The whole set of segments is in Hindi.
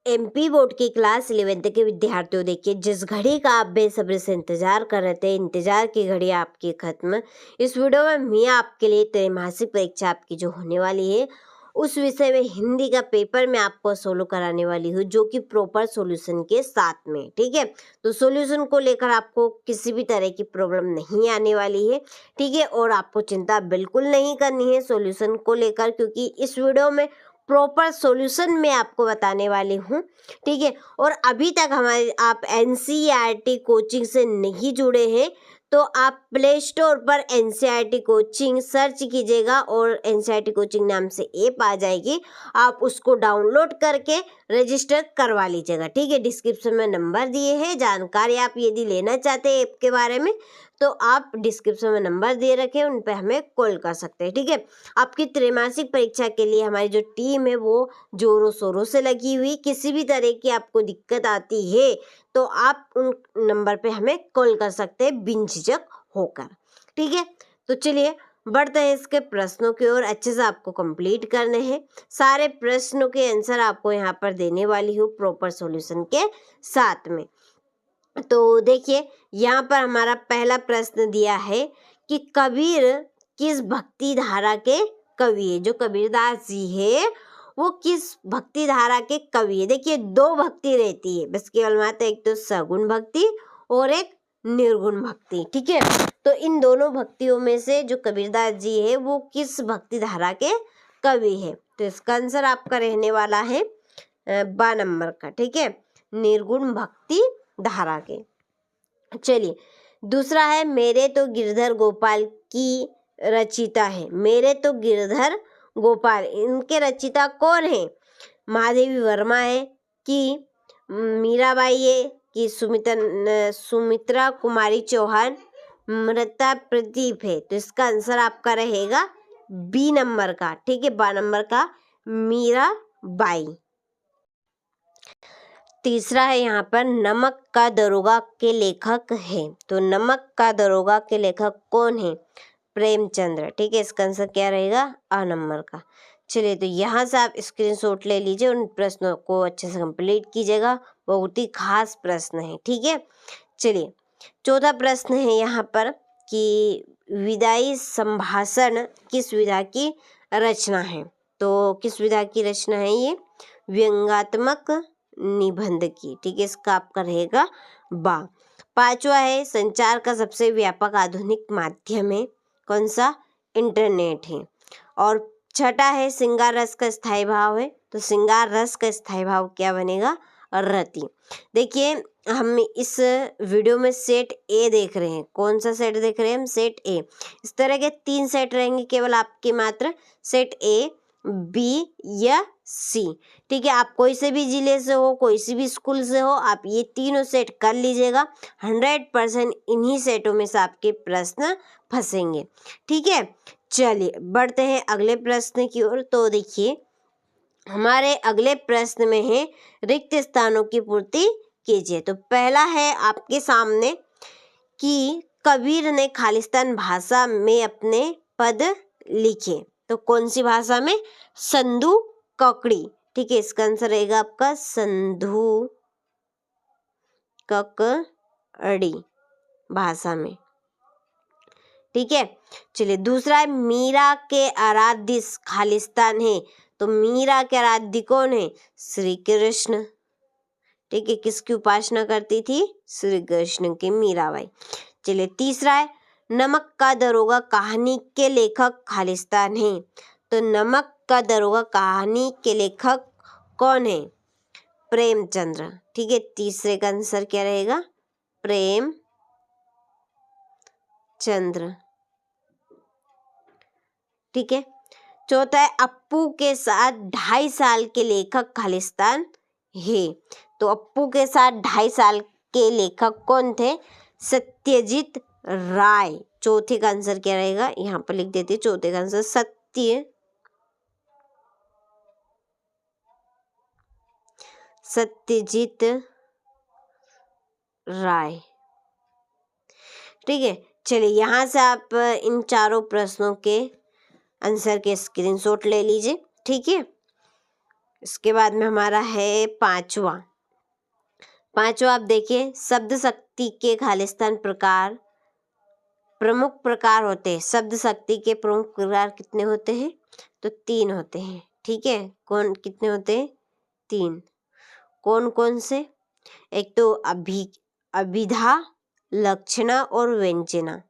एमपी बोर्ड की क्लास 11th के विद्यार्थियों, देखिए जिस घड़ी का आप बेसब्री से इंतजार कर रहे थे, इंतजार की घड़ी आपकी खत्म। इस वीडियो में मैं आपके लिए त्रैमासिक परीक्षा आपकी जो होने वाली है उस विषय में हिंदी का पेपर मैं आपको सोल्व कराने वाली हूँ, जो कि प्रॉपर सॉल्यूशन के साथ में। ठीक है, तो सॉल्यूशन को लेकर आपको किसी भी तरह की प्रॉब्लम नहीं आने वाली है। ठीक है, और आपको चिंता बिल्कुल नहीं करनी है सॉल्यूशन को लेकर, क्योंकि इस वीडियो में प्रॉपर सॉल्यूशन मैं आपको बताने वाली हूँ। ठीक है, और अभी तक हमारे आप एनसीईआरटी कोचिंग से नहीं जुड़े हैं तो आप प्ले स्टोर पर एनसीईआरटी कोचिंग सर्च कीजिएगा और एनसीईआरटी कोचिंग नाम से ऐप आ जाएगी, आप उसको डाउनलोड करके रजिस्टर करवा लीजिएगा। ठीक है, डिस्क्रिप्शन में नंबर दिए हैं, जानकारी आप यदि लेना चाहते हैं ऐप के बारे में तो आप डिस्क्रिप्शन में नंबर दे रखे हैं, उन पर हमें कॉल कर सकते हैं। ठीक है, आपकी त्रैमासिक परीक्षा के लिए हमारी जो टीम है वो जोरों शोरों से लगी हुई। किसी भी तरह की आपको दिक्कत आती है तो आप उन नंबर पे हमें कॉल कर सकते हैं बिन झिझक होकर। ठीक है, तो चलिए बढ़ते हैं इसके प्रश्नों की ओर। अच्छे से आपको कंप्लीट करने हैं, सारे प्रश्नों के आंसर आपको यहाँ पर देने वाली हूँ प्रॉपर सॉल्यूशन के साथ में। तो देखिए यहाँ पर हमारा पहला प्रश्न दिया है कि कबीर किस भक्ति धारा के कवि है। जो कबीरदास जी है वो किस भक्ति धारा के कवि है। देखिए दो भक्ति रहती है बस, केवल मात्र एक तो सगुण भक्ति और एक निर्गुण भक्ति। ठीक है, तो इन दोनों भक्तियों में से जो कबीरदास जी है वो किस भक्ति धारा के कवि है। तो इसका आंसर आपका रहने वाला है 12 नंबर का। ठीक है, निर्गुण भक्ति धारा के। चलिए दूसरा है मेरे तो गिरधर गोपाल की रचिता है। मेरे तो गिरधर गोपाल, इनके रचिता कौन है? महादेवी वर्मा है कि मीराबाई है कि सुमित्रा कुमारी चौहान, मृता प्रदीप है। तो इसका आंसर आपका रहेगा बी नंबर का। ठीक है, 12 नंबर का मीराबाई। तीसरा है यहाँ पर नमक का दरोगा के लेखक है। तो नमक का दरोगा के लेखक कौन है? प्रेमचंद्र। ठीक है, इसका आंसर क्या रहेगा? आ नंबर का। चलिए तो यहाँ से आप स्क्रीनशॉट ले लीजिए, उन प्रश्नों को अच्छे से कंप्लीट कीजिएगा, बहुत ही खास प्रश्न है। ठीक है, चलिए चौथा प्रश्न है यहाँ पर कि विदाई संभाषण किस विधा की रचना है। तो किस विधा की रचना है ये? व्यंग्यात्मक निबंध की। ठीक है, इसका आपका रहेगा बा। पांचवा है संचार का सबसे व्यापक आधुनिक माध्यम है। कौन सा? इंटरनेट है। और छठा है श्रृंगार रस का स्थायी भाव है। तो श्रृंगार रस का स्थायी भाव क्या बनेगा? रति। देखिए हम इस वीडियो में सेट ए देख रहे हैं। कौन सा सेट देख रहे हैं हम? सेट ए। इस तरह के 3 सेट रहेंगे केवल आपके, मात्र सेट ए, बी या सी। ठीक है, आप कोई से भी जिले से हो, कोई सी भी स्कूल से हो, आप ये तीनों सेट कर लीजिएगा। 100% इन्हीं सेटों में से आपके प्रश्न फंसेंगे। ठीक है, चलिए बढ़ते हैं अगले प्रश्न की ओर। तो देखिए हमारे अगले प्रश्न में है रिक्त स्थानों की पूर्ति कीजिए। तो पहला है आपके सामने कि कबीर ने खालिस्तान भाषा में अपने पद लिखे। तो कौन सी भाषा में? संधु ककड़ी। ठीक है, इसका आंसर रहेगा आपका संधु ककड़ी भाषा में। ठीक है, चलिए दूसरा है मीरा के आराध्य खालिस्तान है। तो मीरा के आराध्य कौन है? श्री कृष्ण। ठीक है, किसकी उपासना करती थी? श्री कृष्ण की मीराबाई। चलिए तीसरा है नमक का दरोगा कहानी के लेखक खालिस्तान है। तो नमक का दरोगा कहानी के लेखक कौन है? प्रेमचंद्र। ठीक है, तीसरे का आंसर क्या रहेगा? प्रेमचंद्र। ठीक है, चौथा है अप्पू के साथ 2.5 साल के लेखक खालिस्तान है। तो अप्पू के साथ 2.5 साल के लेखक कौन थे? सत्यजीत राय। चौथे का आंसर क्या रहेगा? यहाँ पर लिख देते हैं चौथे का आंसर सत्यजीत राय। ठीक है, चलिए यहाँ से आप इन चारों प्रश्नों के आंसर के स्क्रीनशॉट ले लीजिए। ठीक है, इसके बाद में हमारा है पांचवा आप देखिए, शब्द शक्ति के खालिस्तान प्रकार प्रमुख प्रकार होते हैं। शब्द शक्ति के प्रमुख प्रकार कितने होते हैं? तो 3 होते हैं। ठीक है, कौन कितने होते हैं? 3। कौन कौन से? एक तो अभिधा, लक्षणा और व्यंजना।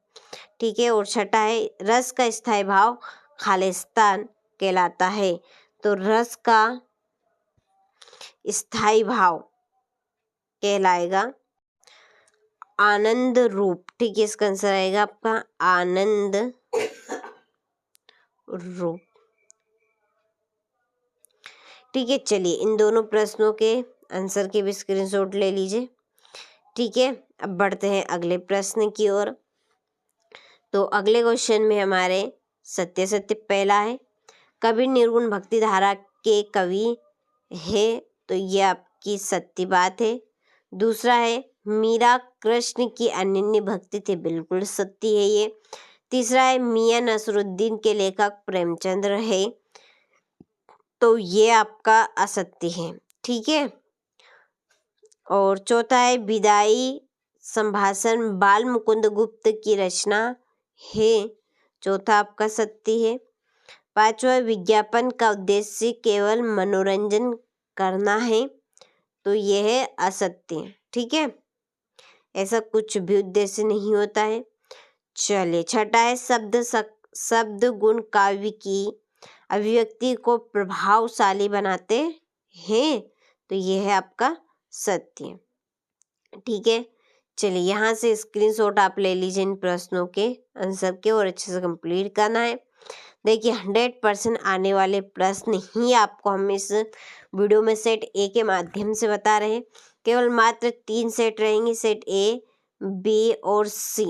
ठीक है, और छठा है रस का स्थायी भाव खालिस्तान कहलाता है। तो रस का स्थायी भाव कहलाएगा आनंद रूप। ठीक है, इसका आंसर आएगा आपका आनंद रूप। ठीक है, चलिए इन दोनों प्रश्नों के आंसर के भी स्क्रीनशॉट ले लीजिए। ठीक है, अब बढ़ते हैं अगले प्रश्न की ओर। तो अगले क्वेश्चन में हमारे सत्य पहला है, कबीर निर्गुण भक्ति धारा के कवि है, तो ये आपकी सत्य बात है। दूसरा है मीरा कृष्ण की अनन्य भक्ति थी, बिल्कुल सत्य है ये। तीसरा है मियां नसरुद्दीन के लेखक प्रेमचंद्र है, तो ये आपका असत्य है। ठीक है, और चौथा है विदाई संभाषण बाल मुकुंद गुप्त की रचना है, चौथा आपका सत्य है। पांचवा विज्ञापन का उद्देश्य केवल मनोरंजन करना है, तो यह है असत्य। ठीक है, ऐसा कुछ भी उद्देश्य नहीं होता है। चलिए छठा है शब्द गुण काव्य की अभिव्यक्ति को प्रभावशाली बनाते हैं, तो यह है आपका सत्य। ठीक है, चलिए यहाँ से स्क्रीनशॉट आप ले लीजिए इन प्रश्नों के आंसर के, और अच्छे से कंप्लीट करना है। देखिए 100% आने वाले प्रश्न ही आपको हम इस वीडियो में सेट ए के माध्यम से बता रहे हैं। केवल मात्र 3 सेट रहेंगे, सेट ए, बी और सी।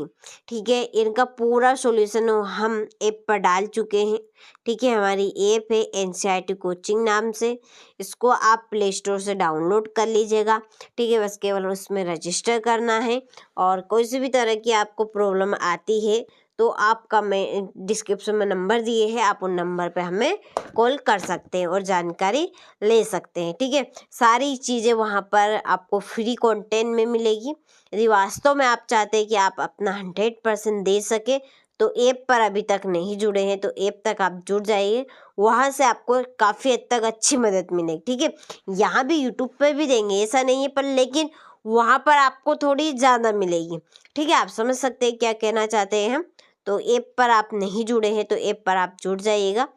ठीक है, इनका पूरा सॉल्यूशन हम ऐप पर डाल चुके हैं। ठीक है, हमारी ऐप है NCERT कोचिंग नाम से, इसको आप प्ले स्टोर से डाउनलोड कर लीजिएगा। ठीक है, बस केवल उसमें रजिस्टर करना है, और कोई सी भी तरह की आपको प्रॉब्लम आती है तो आपका मैं डिस्क्रिप्शन में नंबर दिए हैं, आप उन नंबर पे हमें कॉल कर सकते हैं और जानकारी ले सकते हैं। ठीक है, सारी चीज़ें वहाँ पर आपको फ्री कंटेंट में मिलेगी। यदि वास्तव में आप चाहते हैं कि आप अपना 100% दे सके, तो ऐप पर अभी तक नहीं जुड़े हैं तो ऐप तक आप जुड़ जाइए, वहाँ से आपको काफ़ी हद तक अच्छी मदद मिलेगी। ठीक है, यहाँ भी यूट्यूब पे भी देंगे, ऐसा नहीं है, पर लेकिन वहाँ पर आपको थोड़ी ज़्यादा मिलेगी। ठीक है, आप समझ सकते हैं क्या कहना चाहते हैं हम। तो ऐप पर आप नहीं जुड़े हैं तो ऐप पर आप जुड़ जाइएगा।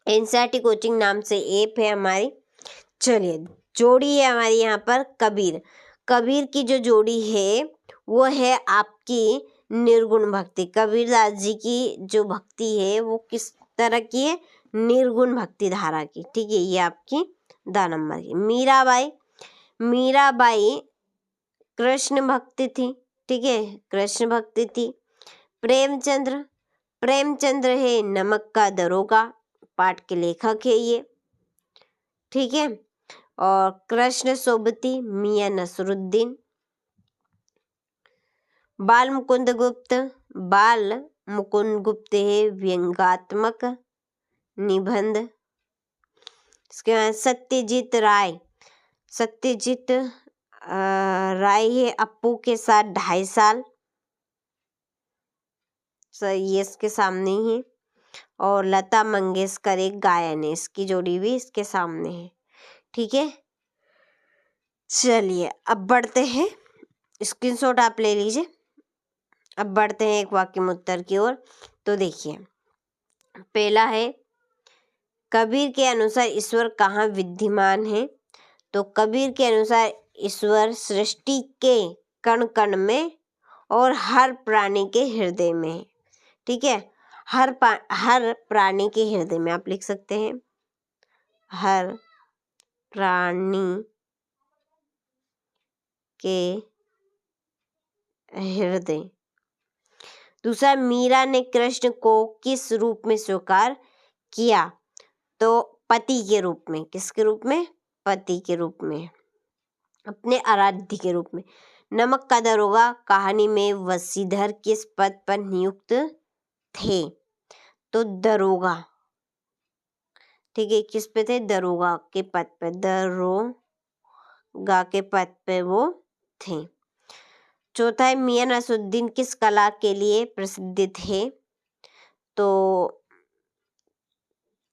NCERT कोचिंग नाम से ऐप है हमारी। चलिए जोड़ी है हमारी यहाँ पर कबीर की जो जोड़ी है वो है आपकी निर्गुण भक्ति। कबीरदास जी की जो भक्ति है वो किस तरह की है? निर्गुण भक्ति धारा की। ठीक है, ये आपकी 2 नंबर की। मीराबाई कृष्ण भक्ति थी। ठीक है, कृष्ण भक्ति थी। प्रेमचंद्र है नमक का दरोगा, पाठ के लेखक है ये। ठीक है, और कृष्ण सोबती मियां नसरुद्दीन। बाल मुकुंद गुप्त है व्यंग्यात्मक निबंध। इसके बाद सत्यजीत राय है अप्पू के साथ 2.5 साल, ये इसके सामने ही है। और लता मंगेशकर एक गायन है, इसकी जोड़ी भी इसके सामने है। ठीक है, चलिए अब बढ़ते हैं, स्क्रीनशॉट आप ले लीजिए। अब बढ़ते हैं एक वाक्य में उत्तर की ओर। तो देखिए पहला है कबीर के अनुसार ईश्वर कहाँ विद्यमान है? तो कबीर के अनुसार ईश्वर सृष्टि के कण कण में और हर प्राणी के हृदय में है। ठीक है, हर प्राणी के हृदय में आप लिख सकते हैं, हर प्राणी के हृदय। दूसरा, मीरा ने कृष्ण को किस रूप में स्वीकार किया? तो पति के रूप में। किसके रूप में? पति के रूप में, अपने आराध्य के रूप में। नमक का दरोगा कहानी में वसीधर किस पद पर नियुक्त थे? तो दरोगा। ठीक है, किस पे थे, दरोगा के पद पे, दरोगा के पद पे वो थे। चौथा है मियां नसरुद्दीन किस कला के लिए प्रसिद्ध थे, तो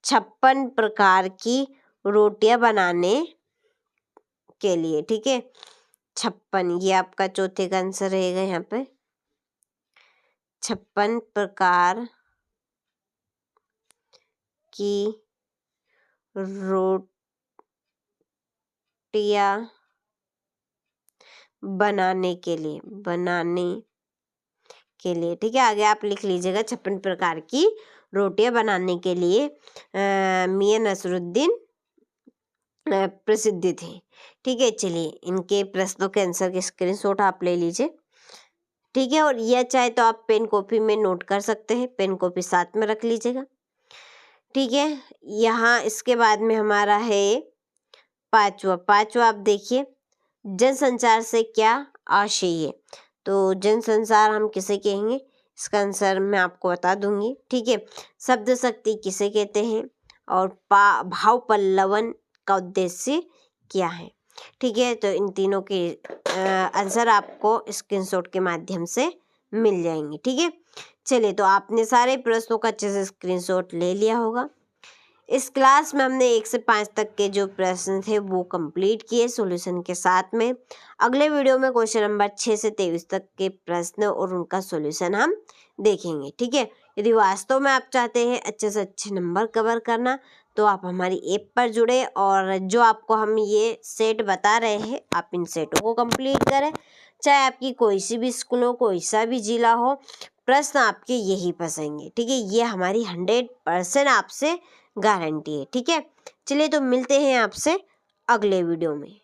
56 प्रकार की रोटियां बनाने के लिए। ठीक है, 56, ये आपका चौथे का आंसर रहेगा यहाँ पे। 56 प्रकार की रोटियां बनाने के लिए, ठीक है। आगे आप लिख लीजिएगा 56 प्रकार की रोटियां बनाने के लिए मियां नसरुद्दीन प्रसिद्ध थे। ठीक है, चलिए इनके प्रश्नों के आंसर के स्क्रीनशॉट आप ले लीजिए। ठीक है, और यह चाहे तो आप पेन कॉपी में नोट कर सकते हैं, पेन कॉपी साथ में रख लीजिएगा। ठीक है, यहाँ इसके बाद में हमारा है पांचवा आप देखिए, जनसंचार से क्या आशय है, तो जनसंचार हम किसे कहेंगे, इसका आंसर मैं आपको बता दूंगी। ठीक है, शब्द शक्ति किसे कहते हैं, और भाव पल्लवन का उद्देश्य क्या है। ठीक है, तो इन तीनों के आंसर आपको स्क्रीनशॉट के माध्यम से मिल जाएंगे। ठीक है, चलिए तो आपने सारे प्रश्नों का अच्छे से स्क्रीनशॉट ले लिया होगा। इस क्लास में हमने 1 से 5 तक के जो प्रश्न थे वो कंप्लीट किए सॉल्यूशन के साथ में। अगले वीडियो में क्वेश्चन नंबर 6 से 23 तक के प्रश्न और उनका सॉल्यूशन हम देखेंगे। ठीक है, यदि वास्तव में आप चाहते हैं अच्छे से अच्छे नंबर कवर करना, तो आप हमारी ऐप पर जुड़े और जो आपको हम ये सेट बता रहे हैं आप इन सेटों को कंप्लीट करें। चाहे आपकी कोई सी भी स्कूल हो, कोई सा भी जिला हो, प्रश्न आपके यही फंसेंगे। ठीक है, ये हमारी 100% आपसे गारंटी है। ठीक है, चलिए तो मिलते हैं आपसे अगले वीडियो में।